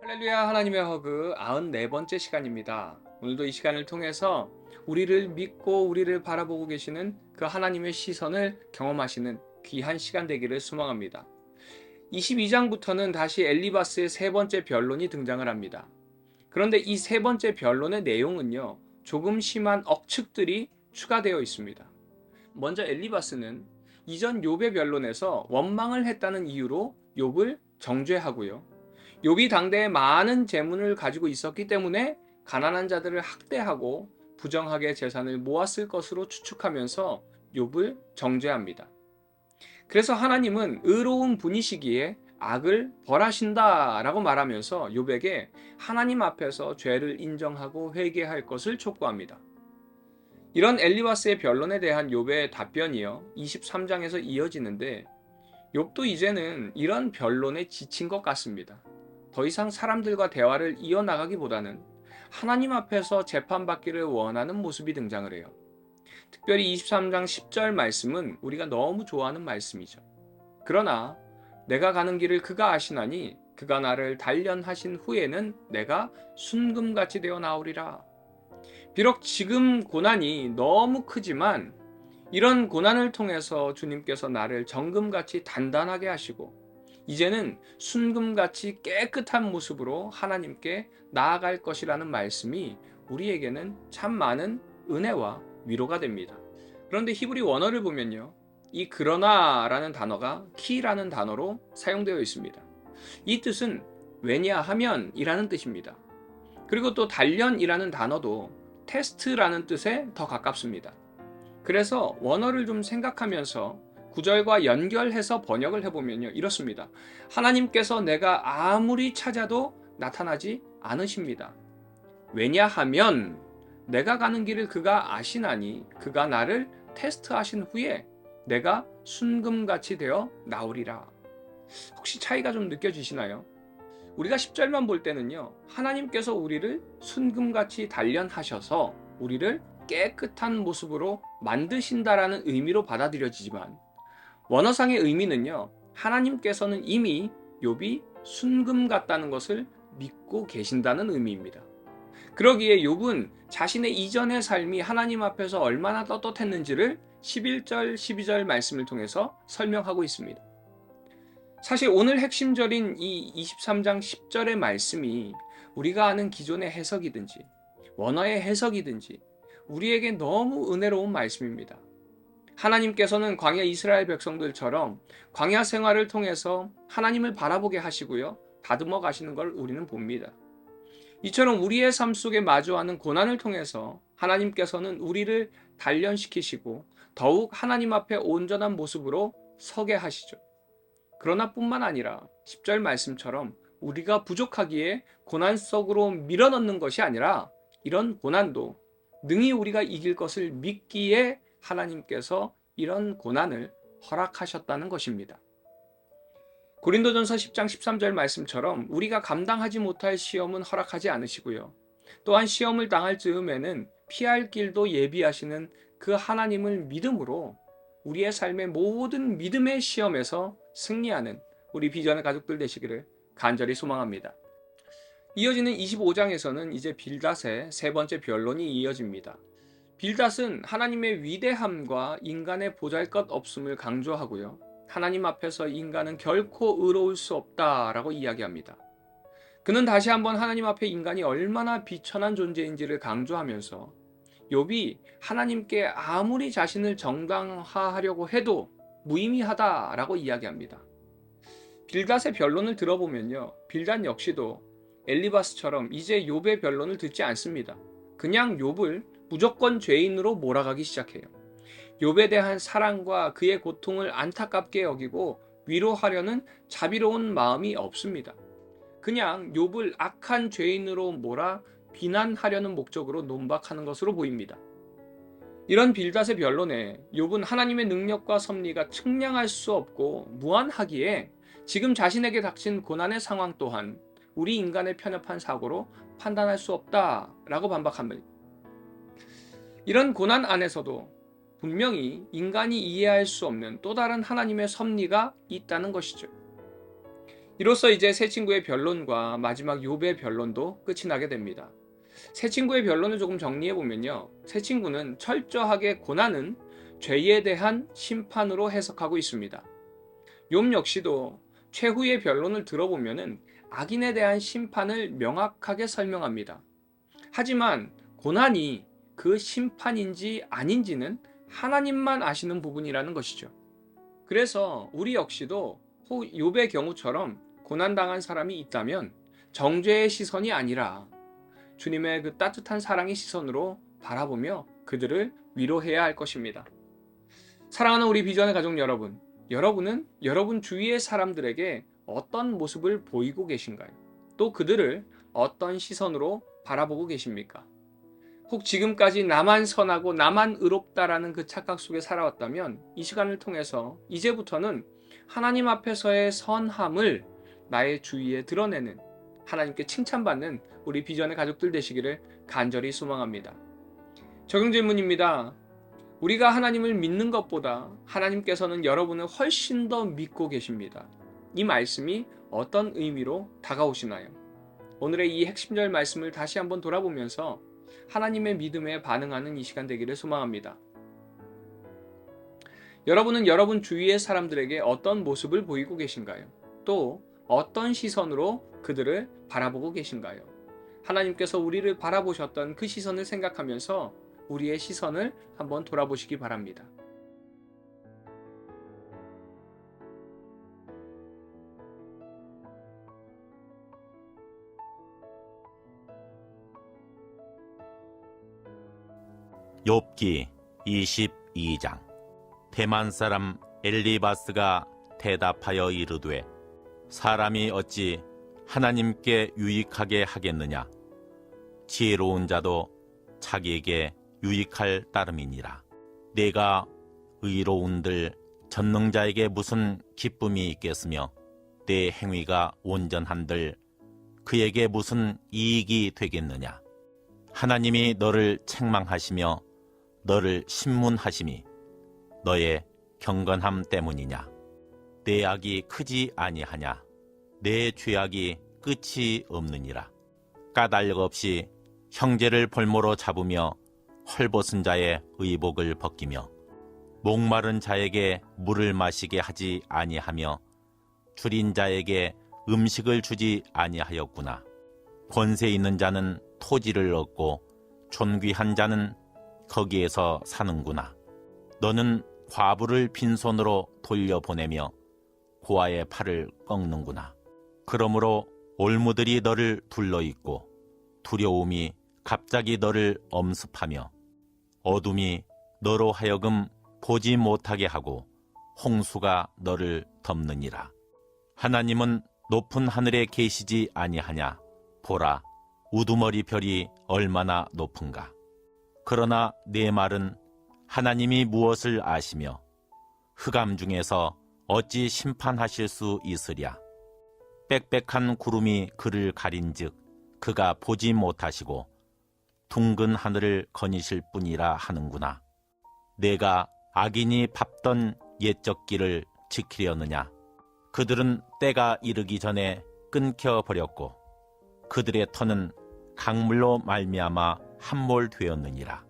할렐루야. 하나님의 허그 94번째 시간입니다. 오늘도 이 시간을 통해서 우리를 믿고 우리를 바라보고 계시는 그 하나님의 시선을 경험하시는 귀한 시간 되기를 소망합니다. 22장부터는 다시 엘리바스의 세 번째 변론이 등장을 합니다. 그런데 이 세 번째 변론의 내용은요, 조금 심한 억측들이 추가되어 있습니다. 먼저 엘리바스는 이전 욥의 변론에서 원망을 했다는 이유로 욥을 정죄하고요. 욥이 당대에 많은 재물을 가지고 있었기 때문에 가난한 자들을 학대하고 부정하게 재산을 모았을 것으로 추측하면서 욥을 정죄합니다. 그래서 하나님은 의로운 분이시기에 악을 벌하신다라고 말하면서 욥에게 하나님 앞에서 죄를 인정하고 회개할 것을 촉구합니다. 이런 엘리바스의 변론에 대한 욥의 답변이요 23장에서 이어지는데, 욥도 이제는 이런 변론에 지친 것 같습니다. 더 이상 사람들과 대화를 이어나가기보다는 하나님 앞에서 재판받기를 원하는 모습이 등장을 해요. 특별히 23장 10절 말씀은 우리가 너무 좋아하는 말씀이죠. 그러나 내가 가는 길을 그가 아시나니 그가 나를 단련하신 후에는 내가 순금같이 되어 나오리라. 비록 지금 고난이 너무 크지만 이런 고난을 통해서 주님께서 나를 정금같이 단단하게 하시고 이제는 순금같이 깨끗한 모습으로 하나님께 나아갈 것이라는 말씀이 우리에게는 참 많은 은혜와 위로가 됩니다. 그런데 히브리 원어를 보면요, 이 그러나라는 단어가 키라는 단어로 사용되어 있습니다. 이 뜻은 왜냐하면 이라는 뜻입니다. 그리고 또 단련이라는 단어도 테스트라는 뜻에 더 가깝습니다. 그래서 원어를 좀 생각하면서 구절과 연결해서 번역을 해보면요, 이렇습니다. 하나님께서 내가 아무리 찾아도 나타나지 않으십니다. 왜냐하면 내가 가는 길을 그가 아시나니 그가 나를 테스트하신 후에 내가 순금같이 되어 나오리라. 혹시 차이가 좀 느껴지시나요? 우리가 10절만 볼 때는요, 하나님께서 우리를 순금같이 단련하셔서 우리를 깨끗한 모습으로 만드신다라는 의미로 받아들여지지만, 원어상의 의미는요, 하나님께서는 이미 욥이 순금 같다는 것을 믿고 계신다는 의미입니다. 그러기에 욥은 자신의 이전의 삶이 하나님 앞에서 얼마나 떳떳했는지를 11절, 12절 말씀을 통해서 설명하고 있습니다. 사실 오늘 핵심절인 이 23장 10절의 말씀이 우리가 아는 기존의 해석이든지 원어의 해석이든지 우리에게 너무 은혜로운 말씀입니다. 하나님께서는 광야 이스라엘 백성들처럼 광야 생활을 통해서 하나님을 바라보게 하시고요, 다듬어 가시는 걸 우리는 봅니다. 이처럼 우리의 삶 속에 마주하는 고난을 통해서 하나님께서는 우리를 단련시키시고 더욱 하나님 앞에 온전한 모습으로 서게 하시죠. 그러나 뿐만 아니라 10절 말씀처럼 우리가 부족하기에 고난 속으로 밀어넣는 것이 아니라 이런 고난도 능히 우리가 이길 것을 믿기에 하나님께서 이런 고난을 허락하셨다는 것입니다. 고린도전서 10장 13절 말씀처럼 우리가 감당하지 못할 시험은 허락하지 않으시고요, 또한 시험을 당할 즈음에는 피할 길도 예비하시는 그 하나님을 믿음으로 우리의 삶의 모든 믿음의 시험에서 승리하는 우리 비전의 가족들 되시기를 간절히 소망합니다. 이어지는 25장에서는 이제 빌닷의 세 번째 변론이 이어집니다. 빌닷은 하나님의 위대함과 인간의 보잘것없음을 강조하고요, 하나님 앞에서 인간은 결코 의로울 수 없다라고 이야기합니다. 그는 다시 한번 하나님 앞에 인간이 얼마나 비천한 존재인지를 강조하면서 욥이 하나님께 아무리 자신을 정당화하려고 해도 무의미하다라고 이야기합니다. 빌닷의 변론을 들어보면요, 빌닷 역시도 엘리바스처럼 이제 욥의 변론을 듣지 않습니다. 그냥 욥을 무조건 죄인으로 몰아가기 시작해요. 욥에 대한 사랑과 그의 고통을 안타깝게 여기고 위로하려는 자비로운 마음이 없습니다. 그냥 욥을 악한 죄인으로 몰아 비난하려는 목적으로 논박하는 것으로 보입니다. 이런 빌닷의 변론에 욥은 하나님의 능력과 섭리가 측량할 수 없고 무한하기에 지금 자신에게 닥친 고난의 상황 또한 우리 인간의 편협한 사고로 판단할 수 없다라고 반박합니다. 이런 고난 안에서도 분명히 인간이 이해할 수 없는 또 다른 하나님의 섭리가 있다는 것이죠. 이로써 이제 새 친구의 변론과 마지막 욥의 변론도 끝이 나게 됩니다. 새 친구의 변론을 조금 정리해 보면요. 새 친구는 철저하게 고난은 죄에 대한 심판으로 해석하고 있습니다. 욥 역시도 최후의 변론을 들어보면은 악인에 대한 심판을 명확하게 설명합니다. 하지만 고난이 그 심판인지 아닌지는 하나님만 아시는 부분이라는 것이죠. 그래서 우리 역시도 욥의 경우처럼 고난당한 사람이 있다면 정죄의 시선이 아니라 주님의 그 따뜻한 사랑의 시선으로 바라보며 그들을 위로해야 할 것입니다. 사랑하는 우리 비전의 가족 여러분, 여러분은 여러분 주위의 사람들에게 어떤 모습을 보이고 계신가요? 또 그들을 어떤 시선으로 바라보고 계십니까? 혹 지금까지 나만 선하고 나만 의롭다라는 그 착각 속에 살아왔다면 이 시간을 통해서 이제부터는 하나님 앞에서의 선함을 나의 주위에 드러내는, 하나님께 칭찬받는 우리 비전의 가족들 되시기를 간절히 소망합니다. 적용 질문입니다. 우리가 하나님을 믿는 것보다 하나님께서는 여러분을 훨씬 더 믿고 계십니다. 이 말씀이 어떤 의미로 다가오시나요? 오늘의 이 핵심절 말씀을 다시 한번 돌아보면서 하나님의 믿음에 반응하는 이 시간 되기를 소망합니다. 여러분은 여러분 주위의 사람들에게 어떤 모습을 보이고 계신가요? 또 어떤 시선으로 그들을 바라보고 계신가요? 하나님께서 우리를 바라보셨던 그 시선을 생각하면서 우리의 시선을 한번 돌아보시기 바랍니다. 욥기 22장. 대만 사람 엘리바스가 대답하여 이르되 사람이 어찌 하나님께 유익하게 하겠느냐? 지혜로운 자도 자기에게 유익할 따름이니라. 내가 의로운들 전능자에게 무슨 기쁨이 있겠으며 내 행위가 온전한들 그에게 무슨 이익이 되겠느냐? 하나님이 너를 책망하시며 너를 신문하심이 너의 경건함 때문이냐? 내 악이 크지 아니하냐? 내 죄악이 끝이 없느니라. 까닭 없이 형제를 볼모로 잡으며 헐벗은 자의 의복을 벗기며 목마른 자에게 물을 마시게 하지 아니하며 줄인 자에게 음식을 주지 아니하였구나. 권세 있는 자는 토지를 얻고 존귀한 자는 거기에서 사는구나. 너는 과부를 빈손으로 돌려보내며 고아의 팔을 꺾는구나. 그러므로 올무들이 너를 둘러있고 두려움이 갑자기 너를 엄습하며 어둠이 너로 하여금 보지 못하게 하고 홍수가 너를 덮느니라. 하나님은 높은 하늘에 계시지 아니하냐? 보라, 우두머리 별이 얼마나 높은가? 그러나 내 말은 하나님이 무엇을 아시며 흑암 중에서 어찌 심판하실 수 있으랴? 빽빽한 구름이 그를 가린즉 그가 보지 못하시고 둥근 하늘을 거니실 뿐이라 하는구나. 내가 악인이 밟던 옛적 길을 지키려느냐? 그들은 때가 이르기 전에 끊겨버렸고 그들의 터는 강물로 말미암아 함몰되었느니라.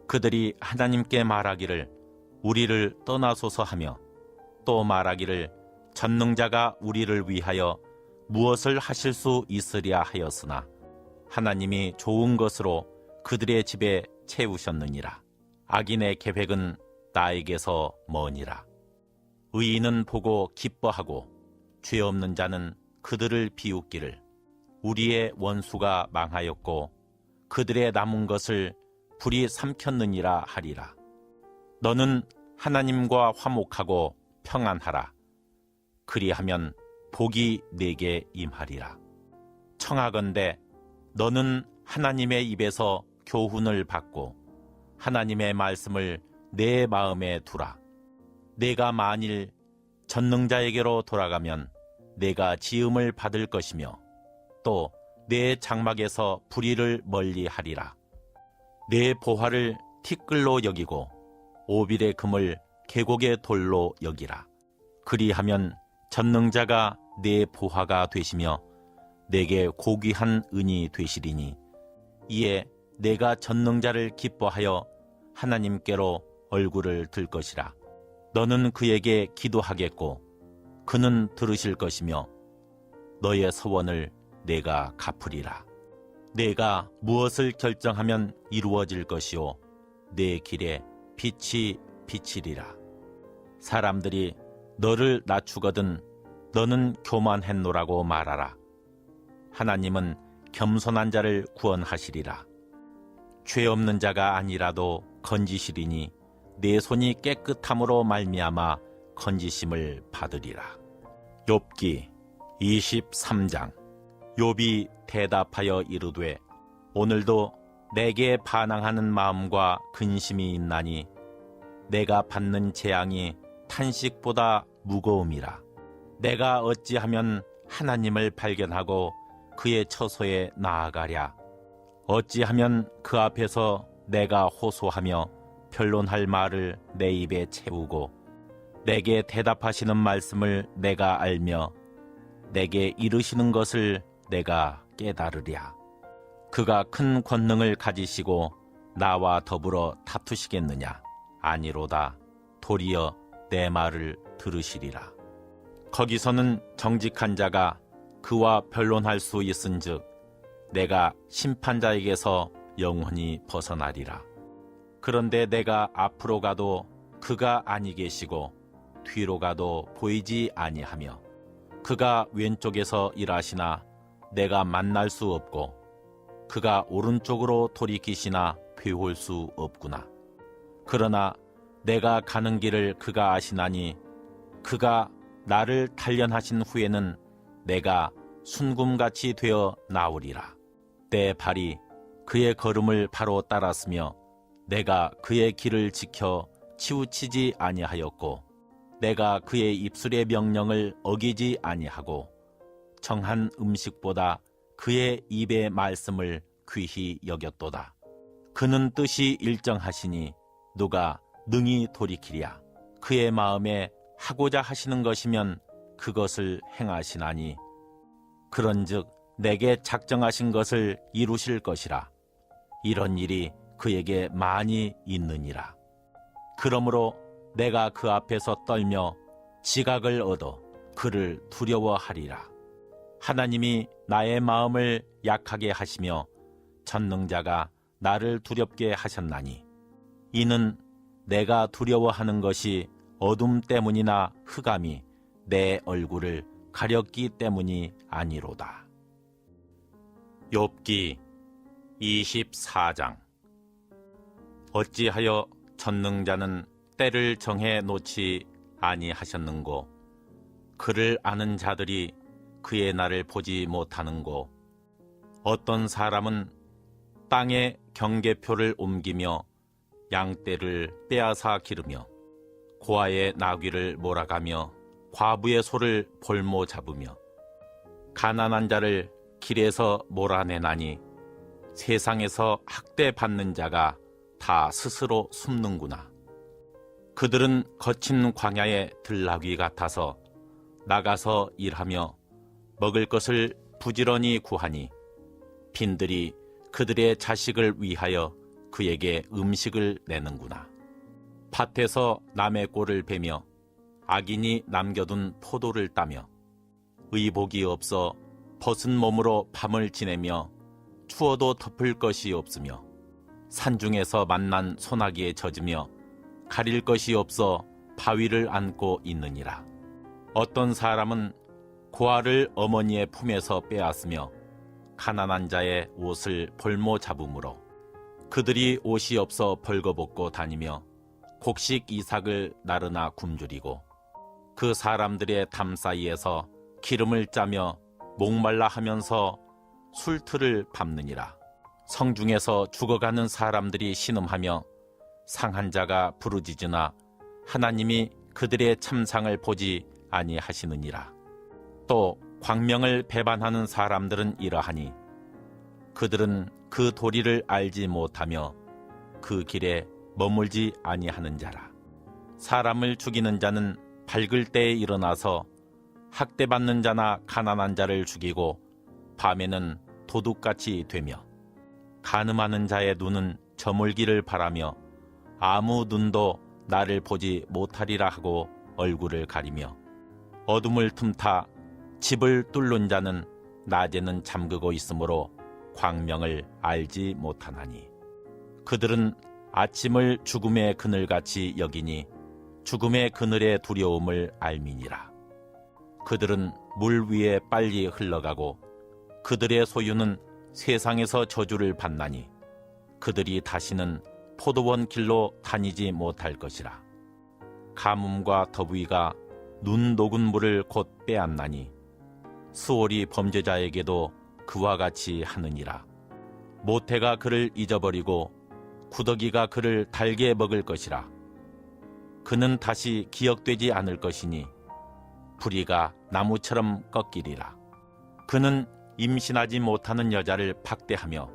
그들이 하나님께 말하기를 우리를 떠나소서 하며 또 말하기를 전능자가 우리를 위하여 무엇을 하실 수 있으랴 하였으나 하나님이 좋은 것으로 그들의 집에 채우셨느니라. 악인의 계획은 나에게서 머니라. 의인은 보고 기뻐하고 죄 없는 자는 그들을 비웃기를 우리의 원수가 망하였고 그들의 남은 것을 불이 삼켰느니라 하리라. 너는 하나님과 화목하고 평안하라. 그리하면 복이 내게 임하리라. 청하건대 너는 하나님의 입에서 교훈을 받고 하나님의 말씀을 내 마음에 두라. 내가 만일 전능자에게로 돌아가면 내가 지음을 받을 것이며 또 내 장막에서 불의를 멀리하리라. 내 보화를 티끌로 여기고 오빌의 금을 계곡의 돌로 여기라. 그리하면 전능자가 내 보화가 되시며 내게 고귀한 은이 되시리니 이에 내가 전능자를 기뻐하여 하나님께로 얼굴을 들 것이라. 너는 그에게 기도하겠고 그는 들으실 것이며 너의 서원을 내가 갚으리라. 내가 무엇을 결정하면 이루어질 것이요 내 길에 빛이 비치리라. 사람들이 너를 낮추거든 너는 교만했노라고 말하라. 하나님은 겸손한 자를 구원하시리라. 죄 없는 자가 아니라도 건지시리니 내 손이 깨끗함으로 말미암아 건지심을 받으리라. 욥기 23장. 욥이 대답하여 이르되 오늘도 내게 반항하는 마음과 근심이 있나니 내가 받는 재앙이 탄식보다 무거움이라. 내가 어찌하면 하나님을 발견하고 그의 처소에 나아가랴. 어찌하면 그 앞에서 내가 호소하며 변론할 말을 내 입에 채우고 내게 대답하시는 말씀을 내가 알며 내게 이르시는 것을 내가 깨달으랴. 그가 큰 권능을 가지시고 나와 더불어 다투시겠느냐? 아니로다. 도리어 내 말을 들으시리라. 거기서는 정직한 자가 그와 변론할 수 있은즉 내가 심판자에게서 영원히 벗어나리라. 그런데 내가 앞으로 가도 그가 아니 계시고 뒤로 가도 보이지 아니하며 그가 왼쪽에서 일하시나 내가 만날 수 없고 그가 오른쪽으로 돌이키시나 배울 수 없구나. 그러나 내가 가는 길을 그가 아시나니 그가 나를 단련하신 후에는 내가 순금같이 되어 나오리라. 내 발이 그의 걸음을 바로 따랐으며 내가 그의 길을 지켜 치우치지 아니하였고 내가 그의 입술의 명령을 어기지 아니하고 정한 음식보다 그의 입의 말씀을 귀히 여겼도다. 그는 뜻이 일정하시니 누가 능히 돌이키랴. 그의 마음에 하고자 하시는 것이면 그것을 행하시나니 그런즉 내게 작정하신 것을 이루실 것이라. 이런 일이 그에게 많이 있느니라. 그러므로 내가 그 앞에서 떨며 지각을 얻어 그를 두려워하리라. 하나님이 나의 마음을 약하게 하시며 전능자가 나를 두렵게 하셨나니 이는 내가 두려워하는 것이 어둠 때문이나 흑암이 내 얼굴을 가렸기 때문이 아니로다. 욥기 24장. 어찌하여 전능자는 때를 정해 놓지 아니하셨는고 그를 아는 자들이 그의 날을 보지 못하는고 어떤 사람은 땅에 경계표를 옮기며 양떼를 빼앗아 기르며 고아의 나귀를 몰아가며 과부의 소를 볼모 잡으며 가난한 자를 길에서 몰아내나니 세상에서 학대받는 자가 다 스스로 숨는구나. 그들은 거친 광야의 들나귀 같아서 나가서 일하며 먹을 것을 부지런히 구하니 빈들이 그들의 자식을 위하여 그에게 음식을 내는구나. 밭에서 남의 꼴을 베며 악인이 남겨둔 포도를 따며 의복이 없어 벗은 몸으로 밤을 지내며 추워도 덮을 것이 없으며 산중에서 만난 소나기에 젖으며 가릴 것이 없어 바위를 안고 있느니라. 어떤 사람은 고아를 어머니의 품에서 빼앗으며 가난한 자의 옷을 볼모 잡음으로 그들이 옷이 없어 벌거벗고 다니며 곡식 이삭을 나르나 굶주리고 그 사람들의 담 사이에서 기름을 짜며 목말라 하면서 술틀을 밟느니라. 성중에서 죽어가는 사람들이 신음하며 상한 자가 부르짖으나 하나님이 그들의 참상을 보지 아니하시느니라. 또 광명을 배반하는 사람들은 이러하니 그들은 그 도리를 알지 못하며 그 길에 머물지 아니하는 자라. 사람을 죽이는 자는 밝을 때에 일어나서 학대받는 자나 가난한 자를 죽이고 밤에는 도둑같이 되며 간음하는 자의 눈은 저물기를 바라며 아무 눈도 나를 보지 못하리라 하고 얼굴을 가리며 어둠을 틈타 집을 뚫는 자는 낮에는 잠그고 있으므로 광명을 알지 못하나니 그들은 아침을 죽음의 그늘같이 여기니 죽음의 그늘의 두려움을 알미니라. 그들은 물 위에 빨리 흘러가고 그들의 소유는 세상에서 저주를 받나니 그들이 다시는 포도원 길로 다니지 못할 것이라. 가뭄과 더위가 눈 녹은 물을 곧 빼앗나니 수월이 범죄자에게도 그와 같이 하느니라. 모태가 그를 잊어버리고 구더기가 그를 달게 먹을 것이라. 그는 다시 기억되지 않을 것이니 부리가 나무처럼 꺾이리라. 그는 임신하지 못하는 여자를 박대하며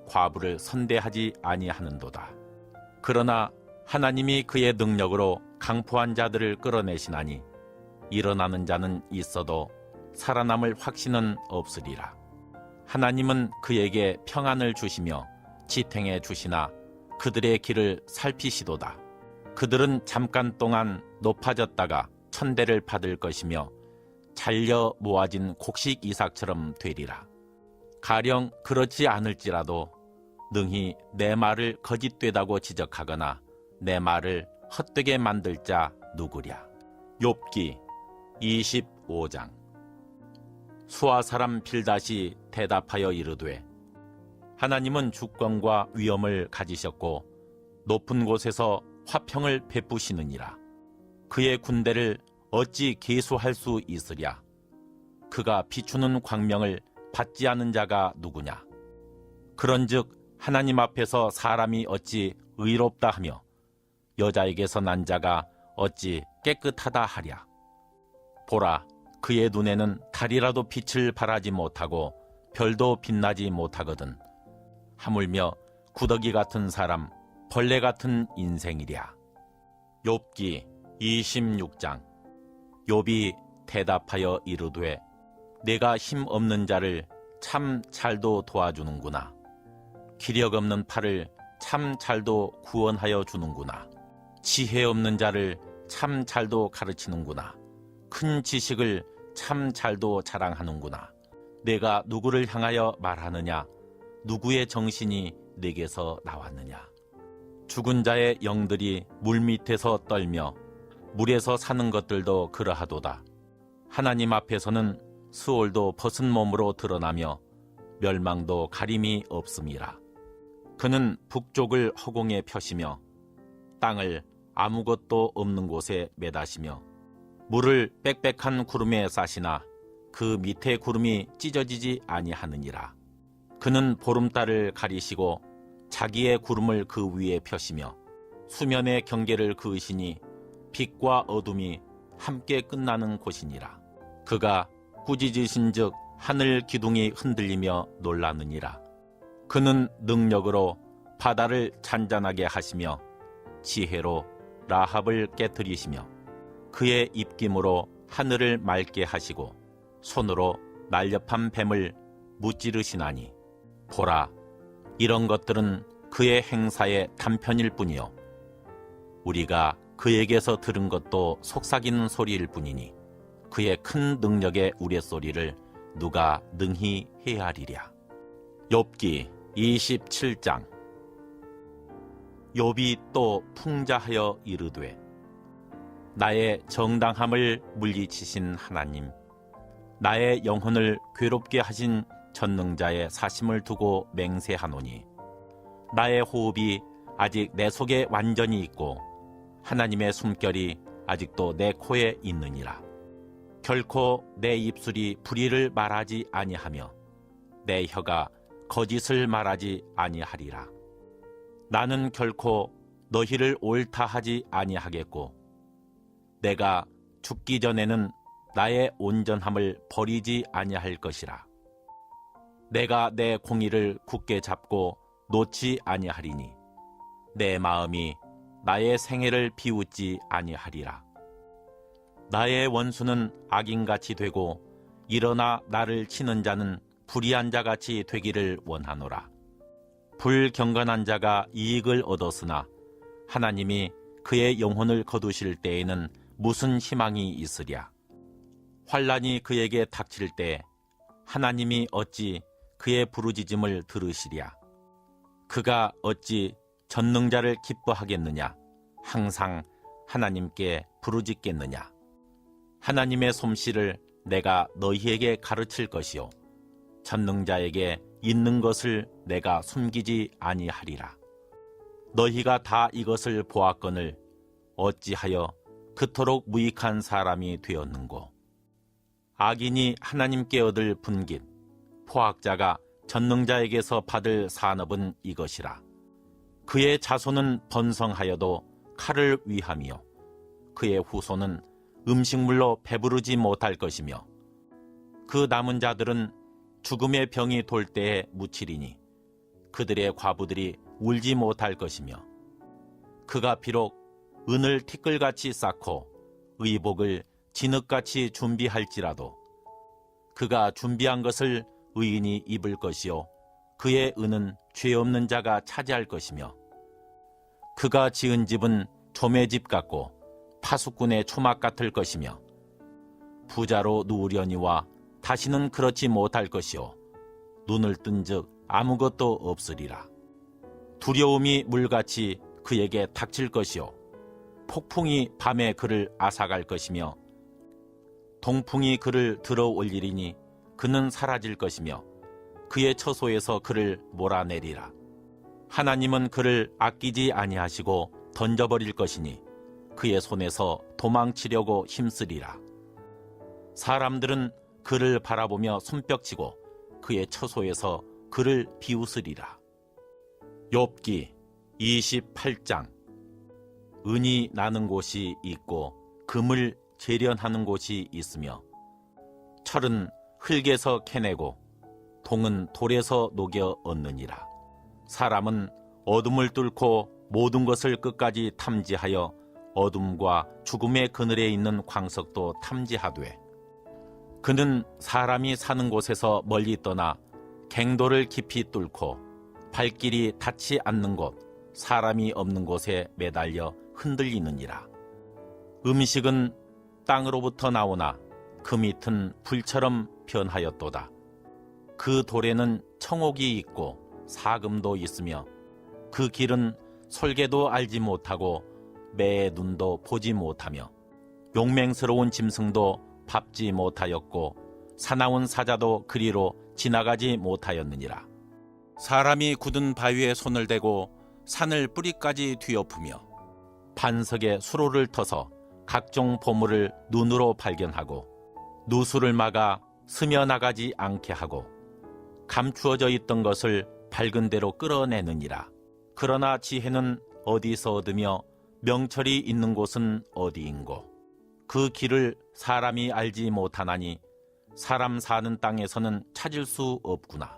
과부를 선대하지 아니하는도다. 그러나 하나님이 그의 능력으로 강포한 자들을 끌어내시나니 일어나는 자는 있어도 살아남을 확신은 없으리라. 하나님은 그에게 평안을 주시며 지탱해 주시나 그들의 길을 살피시도다. 그들은 잠깐 동안 높아졌다가 천대를 받을 것이며 잘려 모아진 곡식 이삭처럼 되리라. 가령 그렇지 않을지라도 능히 내 말을 거짓되다고 지적하거나 내 말을 헛되게 만들 자 누구랴. 욥기 25장. 수아 사람 빌닷이 대답하여 이르되 하나님은 주권과 위엄을 가지셨고 높은 곳에서 화평을 베푸시느니라. 그의 군대를 어찌 계수할 수 있으랴. 그가 비추는 광명을 받지 않은 자가 누구냐. 그런즉 하나님 앞에서 사람이 어찌 의롭다 하며 여자에게서 난 자가 어찌 깨끗하다 하랴. 보라, 그의 눈에는 달이라도 빛을 발하지 못하고 별도 빛나지 못하거든. 하물며 구더기 같은 사람, 벌레 같은 인생이랴. 욥기 26장. 욥이 대답하여 이르되 내가 힘 없는 자를 참 잘도 도와주는구나. 기력 없는 팔을 참 잘도 구원하여 주는구나. 지혜 없는 자를 참 잘도 가르치는구나. 큰 지식을 참 잘도 자랑하는구나. 내가 누구를 향하여 말하느냐? 누구의 정신이 내게서 나왔느냐? 죽은 자의 영들이 물밑에서 떨며 물에서 사는 것들도 그러하도다. 하나님 앞에서는 수월도 벗은 몸으로 드러나며 멸망도 가림이 없음이라. 그는 북쪽을 허공에 펴시며 땅을 아무것도 없는 곳에 매다시며 물을 빽빽한 구름에 싸시나 그 밑에 구름이 찢어지지 아니하느니라. 그는 보름달을 가리시고 자기의 구름을 그 위에 펴시며 수면의 경계를 그으시니 빛과 어둠이 함께 끝나는 곳이니라. 그가 꾸짖으신즉 하늘 기둥이 흔들리며 놀라느니라. 그는 능력으로 바다를 잔잔하게 하시며 지혜로 라합을 깨뜨리시며 그의 입김으로 하늘을 맑게 하시고 손으로 날렵한 뱀을 무찌르시나니 보라, 이런 것들은 그의 행사의 단편일 뿐이요 우리가 그에게서 들은 것도 속삭이는 소리일 뿐이니 그의 큰 능력의 우레소리를 누가 능히 헤아리랴. 욥기 27장. 욥이 또 풍자하여 이르되 나의 정당함을 물리치신 하나님, 나의 영혼을 괴롭게 하신 전능자의 사심을 두고 맹세하노니 나의 호흡이 아직 내 속에 완전히 있고 하나님의 숨결이 아직도 내 코에 있느니라. 결코 내 입술이 불의를 말하지 아니하며 내 혀가 거짓을 말하지 아니하리라. 나는 결코 너희를 옳다 하지 아니하겠고 내가 죽기 전에는 나의 온전함을 버리지 아니할 것이라. 내가 내 공의를 굳게 잡고 놓지 아니하리니 내 마음이 나의 생애를 비웃지 아니하리라. 나의 원수는 악인같이 되고 일어나 나를 치는 자는 불의한 자같이 되기를 원하노라. 불경건한 자가 이익을 얻었으나 하나님이 그의 영혼을 거두실 때에는 무슨 희망이 있으랴. 환난이 그에게 닥칠 때 하나님이 어찌 그의 부르짖음을 들으시랴. 그가 어찌 전능자를 기뻐하겠느냐. 항상 하나님께 부르짖겠느냐. 하나님의 솜씨를 내가 너희에게 가르칠 것이요 전능자에게 있는 것을 내가 숨기지 아니하리라. 너희가 다 이것을 보았거늘 어찌하여 그토록 무익한 사람이 되었는고. 악인이 하나님께 얻을 분깃, 포학자가 전능자에게서 받을 산업은 이것이라. 그의 자손은 번성하여도 칼을 위함이요 그의 후손은 음식물로 배부르지 못할 것이며 그 남은 자들은 죽음의 병이 돌 때에 묻히리니 그들의 과부들이 울지 못할 것이며 그가 비록 은을 티끌같이 쌓고 의복을 진흙같이 준비할지라도 그가 준비한 것을 의인이 입을 것이요 그의 은은 죄 없는 자가 차지할 것이며 그가 지은 집은 조매집 같고 파수꾼의 초막 같을 것이며 부자로 누우려니와 다시는 그렇지 못할 것이요 눈을 뜬즉 아무것도 없으리라. 두려움이 물같이 그에게 닥칠 것이요 폭풍이 밤에 그를 앗아갈 것이며 동풍이 그를 들어 올리리니 그는 사라질 것이며 그의 처소에서 그를 몰아내리라. 하나님은 그를 아끼지 아니하시고 던져버릴 것이니 그의 손에서 도망치려고 힘쓰리라. 사람들은 그를 바라보며 손뼉치고 그의 처소에서 그를 비웃으리라. 욥기 28장. 은이 나는 곳이 있고 금을 재련하는 곳이 있으며 철은 흙에서 캐내고 동은 돌에서 녹여 얻느니라. 사람은 어둠을 뚫고 모든 것을 끝까지 탐지하여 어둠과 죽음의 그늘에 있는 광석도 탐지하되 그는 사람이 사는 곳에서 멀리 떠나 갱도를 깊이 뚫고 발길이 닿지 않는 곳 사람이 없는 곳에 매달려 흔들리느니라. 음식은 땅으로부터 나오나 그 밑은 불처럼 변하였도다. 그 돌에는 청옥이 있고 사금도 있으며 그 길은 솔개도 알지 못하고 매의 눈도 보지 못하며 용맹스러운 짐승도 밟지 못하였고 사나운 사자도 그리로 지나가지 못하였느니라. 사람이 굳은 바위에 손을 대고 산을 뿌리까지 뒤엎으며 반석에 수로를 터서 각종 보물을 눈으로 발견하고 누수를 막아 스며나가지 않게 하고 감추어져 있던 것을 밝은 대로 끌어내느니라. 그러나 지혜는 어디서 얻으며 명철이 있는 곳은 어디인고. 그 길을 사람이 알지 못하나니 사람 사는 땅에서는 찾을 수 없구나.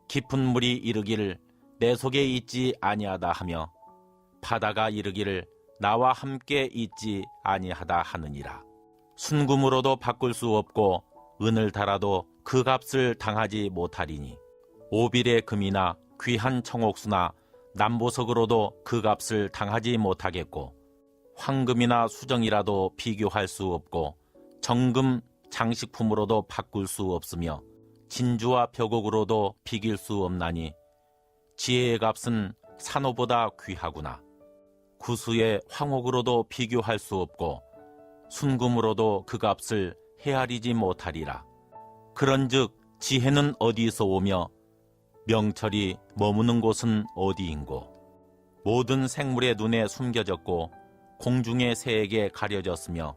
깊은 물이 이르기를 내 속에 있지 아니하다 하며 바다가 이르기를 나와 함께 있지 아니하다 하느니라. 순금으로도 바꿀 수 없고 은을 달아도 그 값을 당하지 못하리니 오빌의 금이나 귀한 청옥수나 남보석으로도 그 값을 당하지 못하겠고 황금이나 수정이라도 비교할 수 없고 정금 장식품으로도 바꿀 수 없으며 진주와 벽옥으로도 비길 수 없나니 지혜의 값은 산호보다 귀하구나. 구수의 황옥으로도 비교할 수 없고 순금으로도 그 값을 헤아리지 못하리라. 그런즉 지혜는 어디서 오며 명철이 머무는 곳은 어디인고. 모든 생물의 눈에 숨겨졌고 공중의 새에게 가려졌으며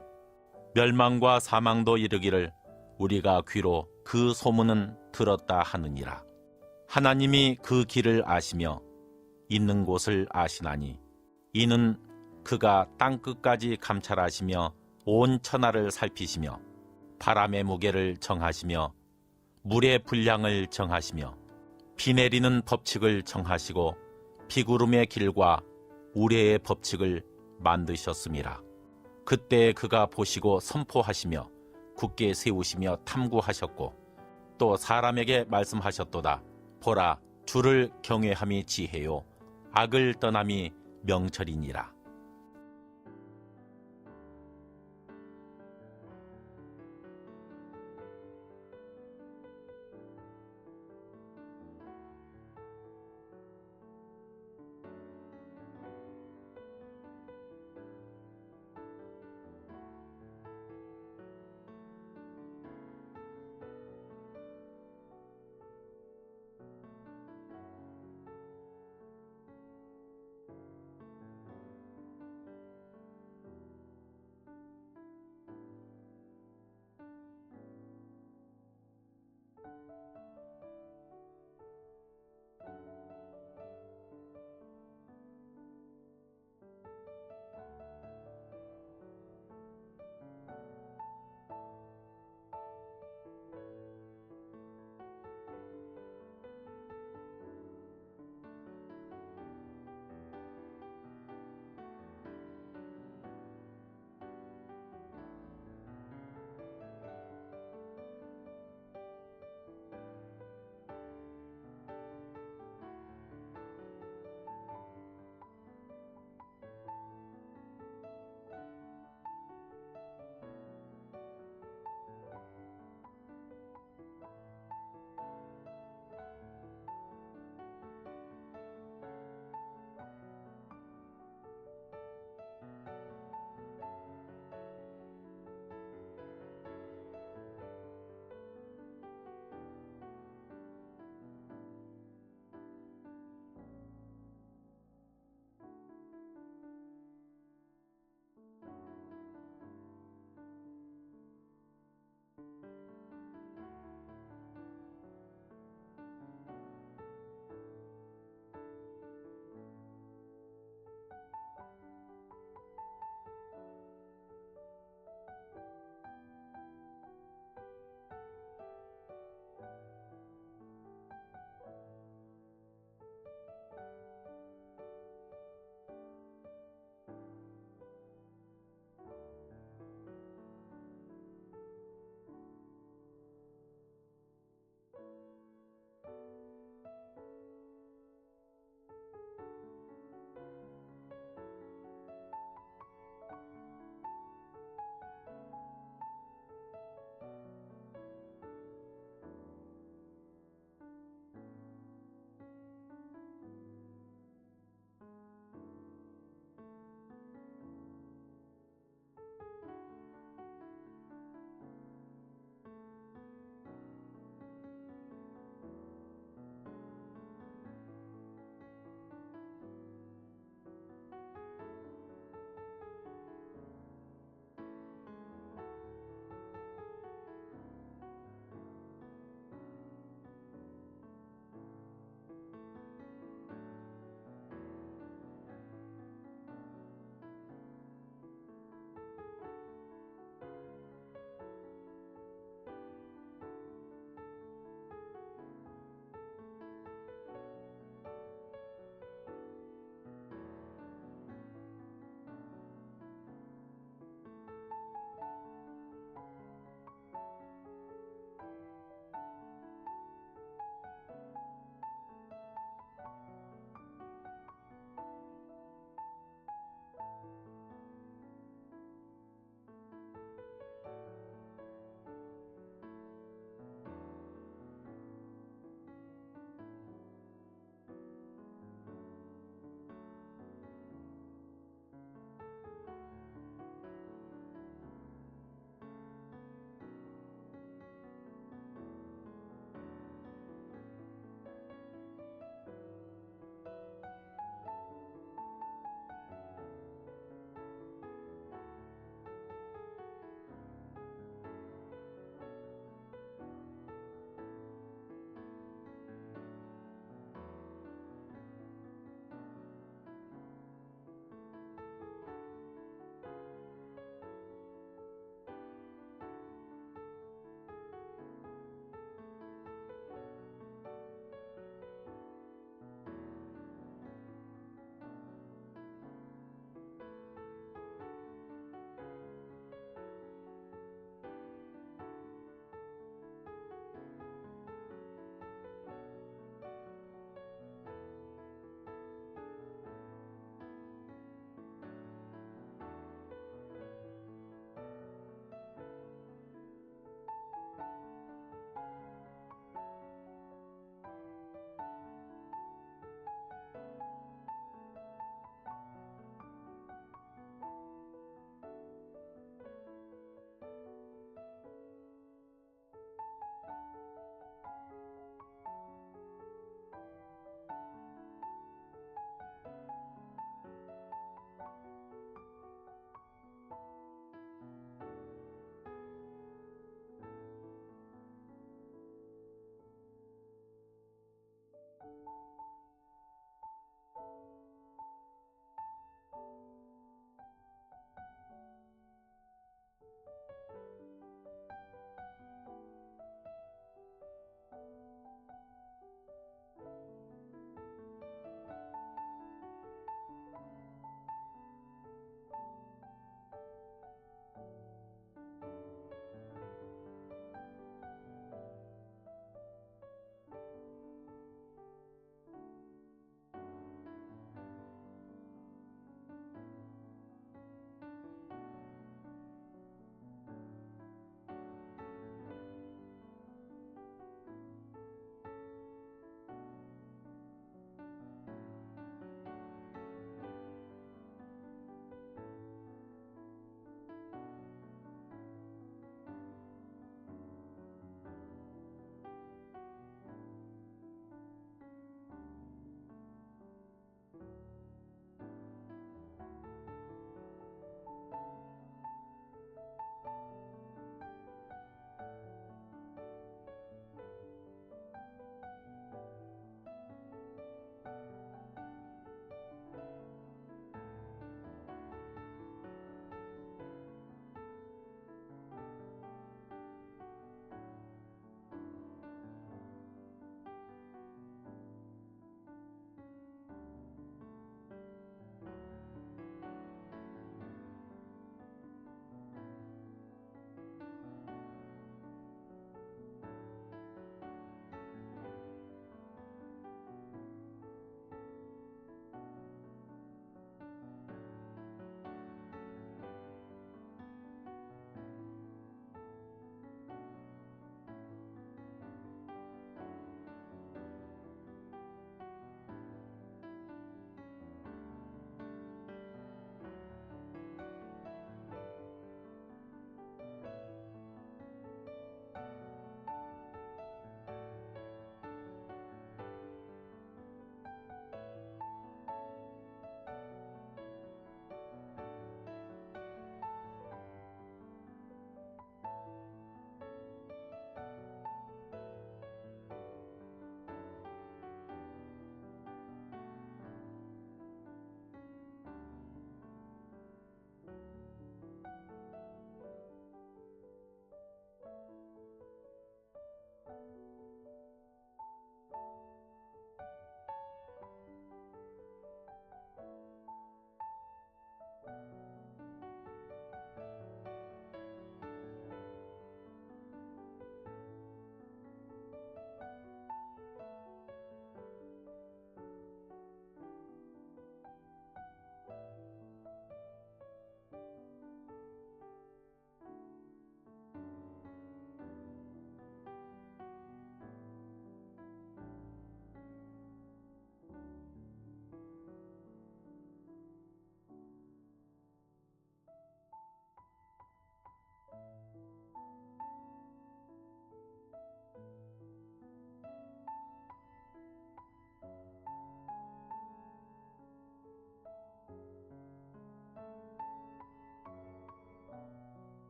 멸망과 사망도 이르기를 우리가 귀로 그 소문은 들었다 하느니라. 하나님이 그 길을 아시며 있는 곳을 아시나니 이는 그가 땅끝까지 감찰하시며 온 천하를 살피시며 바람의 무게를 정하시며 물의 분량을 정하시며 비 내리는 법칙을 정하시고 비구름의 길과 우레의 법칙을 만드셨음이라. 그때 그가 보시고 선포하시며 굳게 세우시며 탐구하셨고 또 사람에게 말씀하셨도다. 보라, 주를 경외함이 지혜요 악을 떠남이 명철이니라.